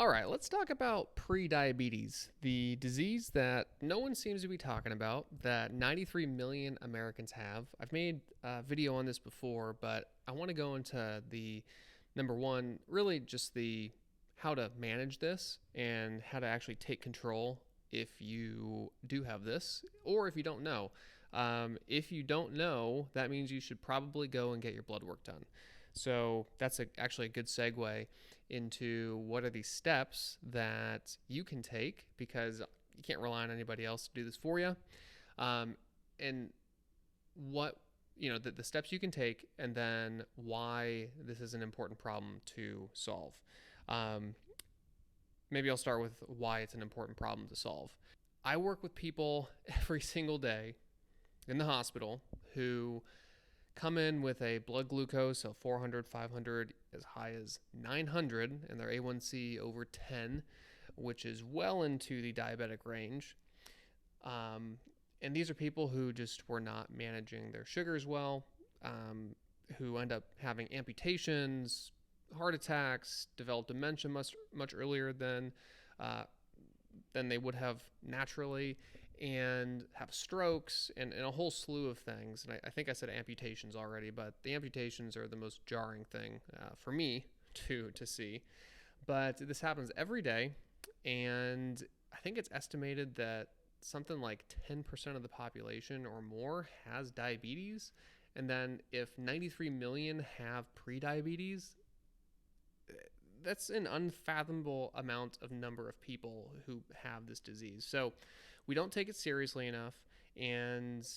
All right, let's talk about prediabetes, the disease that no one seems to be talking about, that 93 million Americans have. I've made a video on this before, but I want to go into the number one, really just the how to manage this and how to actually take control if you do have this or if you don't know. If you don't know, that means you should probably go and get your blood work done. So that's actually a good segue into what are these steps that you can take, because you can't rely on anybody else to do this for you. And what, the steps you can take, and then why this is an important problem to solve. Maybe I'll start with why it's an important problem to solve. I work with people every single day in the hospital who come in with a blood glucose of 400, 500, as high as 900, and their A1C over 10, which is well into the diabetic range. And these are people who just were not managing their sugars well, who end up having amputations, heart attacks, develop dementia much earlier than they would have naturally, and have strokes and a whole slew of things. And I think I said amputations already, but the amputations are the most jarring thing for me to see. But this happens every day, and I think it's estimated that something like 10% of the population or more has diabetes. And then if 93 million have prediabetes, that's an unfathomable amount of number of people who have this disease. So we don't take it seriously enough, and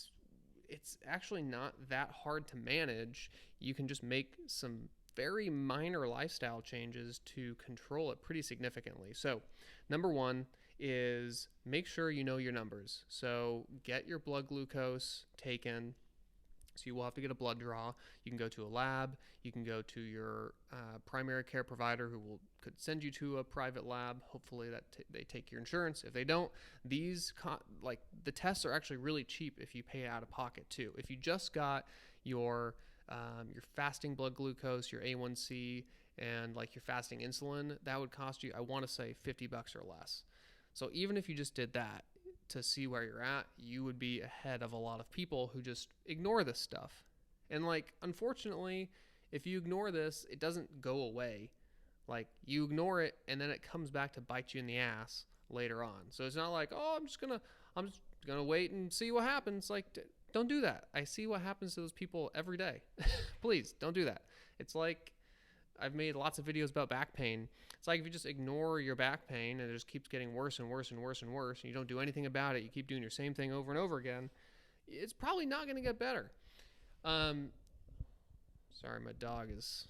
it's actually not that hard to manage. You can just make some very minor lifestyle changes to control it pretty significantly. So number one is make sure you know your numbers. So get your blood glucose taken. So you will have to get a blood draw. You can go to a lab. You can go to your primary care provider, who could send you to a private lab. Hopefully they take your insurance. If they don't, the tests are actually really cheap if you pay out of pocket too. If you just got your fasting blood glucose, your A1C, and like your fasting insulin, that would cost you, I want to say, $50 or less. So even if you just did that to see where you're at, you would be ahead of a lot of people who just ignore this stuff. And unfortunately, if you ignore this, it doesn't go away. You ignore it and then it comes back to bite you in the ass later on. So it's not like, oh, I'm just gonna wait and see what happens. Don't do that. I see what happens to those people every day. Please don't do that. It's like, I've made lots of videos about back pain. It's like if you just ignore your back pain and it just keeps getting worse and worse and worse and worse, and you don't do anything about it, you keep doing your same thing over and over again, it's probably not going to get better. Sorry, my dog is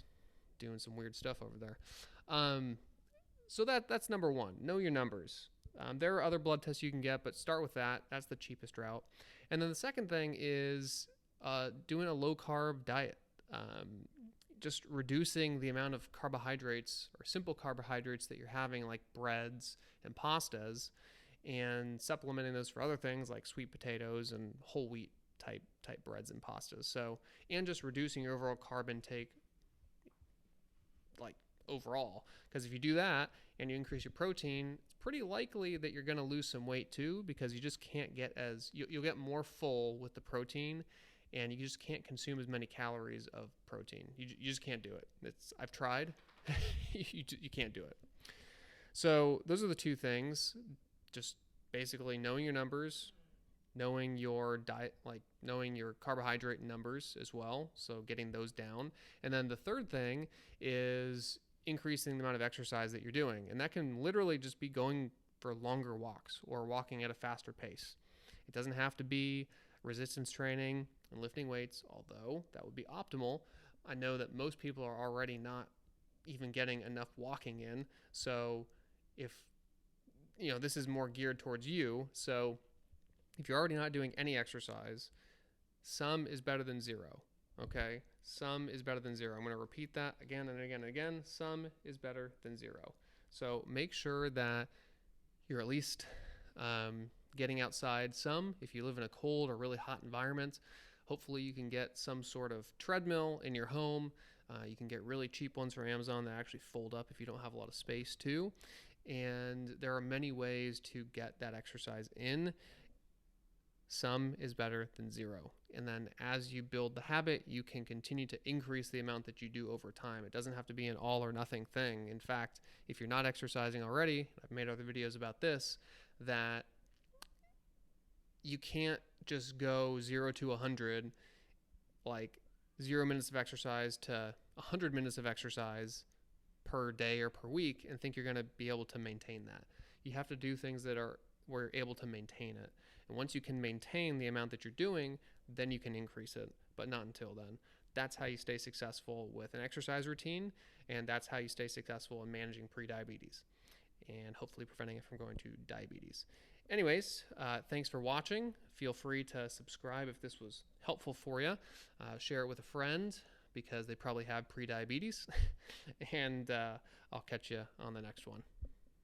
doing some weird stuff over there. So that's number one. Know your numbers. There are other blood tests you can get, but start with that. That's the cheapest route. And then the second thing is doing a low-carb diet. Just reducing the amount of carbohydrates or simple carbohydrates that you're having, like breads and pastas, and supplementing those for other things like sweet potatoes and whole wheat type breads and pastas. So, and just reducing your overall carb intake, overall, because if you do that and you increase your protein, it's pretty likely that you're going to lose some weight too, because you just can't get you'll get more full with the protein, and you just can't consume as many calories of protein. You just can't do it. I've tried. you can't do it. So those are the two things. Just basically knowing your numbers, knowing your diet, knowing your carbohydrate numbers as well, so getting those down. And then the third thing is increasing the amount of exercise that you're doing. And that can literally just be going for longer walks or walking at a faster pace. It doesn't have to be resistance training and lifting weights, although that would be optimal. I know that most people are already not even getting enough walking in. So if, this is more geared towards you. So if you're already not doing any exercise, some is better than zero. Okay? Some is better than zero. I'm going to repeat that again and again and again. Some is better than zero. So make sure that you're at least getting outside some. If you live in a cold or really hot environment, hopefully you can get some sort of treadmill in your home. You can get really cheap ones from Amazon that actually fold up if you don't have a lot of space too. And there are many ways to get that exercise in. Some is better than zero. And then as you build the habit, you can continue to increase the amount that you do over time. It doesn't have to be an all or nothing thing. In fact, if you're not exercising already, I've made other videos about this, that you can't just go 0 to 100, like 0 minutes of exercise to 100 minutes of exercise per day or per week and think you're going to be able to maintain that. You have to do things that are where you're able to maintain it. And once you can maintain the amount that you're doing, then you can increase it, but not until then. That's how you stay successful with an exercise routine, and that's how you stay successful in managing prediabetes and hopefully preventing it from going to diabetes. Anyways, thanks for watching. Feel free to subscribe if this was helpful for you. Share it with a friend because they probably have prediabetes. And I'll catch you on the next one.